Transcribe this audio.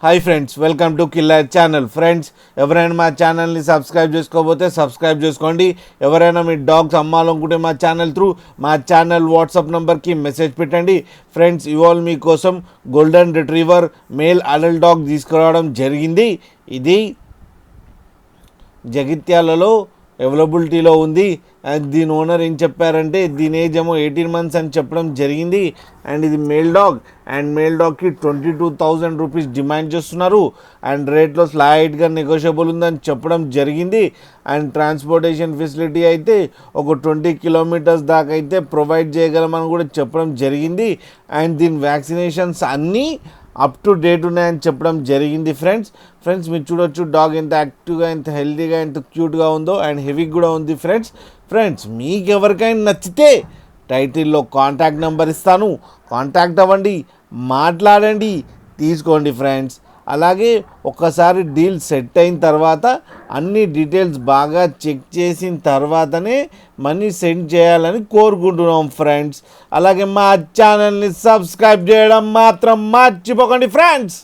Hi friends, welcome to killer channel. Friends, ఎవరైనా మా ఛానల్ని సబ్స్క్రైబ్ చేసుకోకపోతే సబ్స్క్రైబ్ చేసుకోండి. ఎవరైనా మీ డాగ్స్ అమ్మాలనుకుంటే మా ఛానల్ వాట్సాప్ నెంబర్కి మెసేజ్ పెట్టండి. ఫ్రెండ్స్, ఇవాళ మీకోసం golden retriever male adult dog తీసుకురావడం జరిగింది. ఇది జగిత్యాలలో అవైలబిలిటీలో ఉంది. అండ్ దీని ఓనర్ ఏం చెప్పారంటే దీని ఏజ్ ఏమో 18 months అని చెప్పడం జరిగింది. అండ్ ఇది మేల్ డాగ్. అండ్ మేల్ డాగ్కి 22,000 రూపీస్ డిమాండ్ చేస్తున్నారు. అండ్ రేట్లో స్లైట్గా నెగోషియబుల్ ఉందని చెప్పడం జరిగింది. అండ్ ట్రాన్స్పోర్టేషన్ ఫెసిలిటీ అయితే ఒక 20 kilometers దాకా అయితే ప్రొవైడ్ చేయగలమని కూడా చెప్పడం జరిగింది. అండ్ దీని వ్యాక్సినేషన్స్ అన్నీ అప్ టు డేట్ ఉన్నాయని చెప్పడం జరిగింది. ఫ్రెండ్స్ మీరు చూడొచ్చు డాగ్ ఎంత యాక్టివ్గా, ఎంత హెల్తీగా, ఎంత క్యూట్గా ఉందో. అండ్ హెవీ కూడా ఉంది. ఫ్రెండ్స్ మీకు ఎవరికైనా నచ్చితే టైటిల్లో కాంటాక్ట్ నెంబర్ ఇస్తాను, కాంటాక్ట్ అవ్వండి, మాట్లాడండి, తీసుకోండి ఫ్రెండ్స్. అలాగే ఒక్కసారి డీల్ సెట్ అయిన తర్వాత అన్ని డీటెయిల్స్ బాగా చెక్ చేసిన తర్వాతనే మనీ సెండ్ చేయాలని కోరుకుంటున్నాం ఫ్రెండ్స్. అలాగే మా ఛానల్ని సబ్స్క్రైబ్ చేయడం మాత్రం మర్చిపోకండి ఫ్రెండ్స్.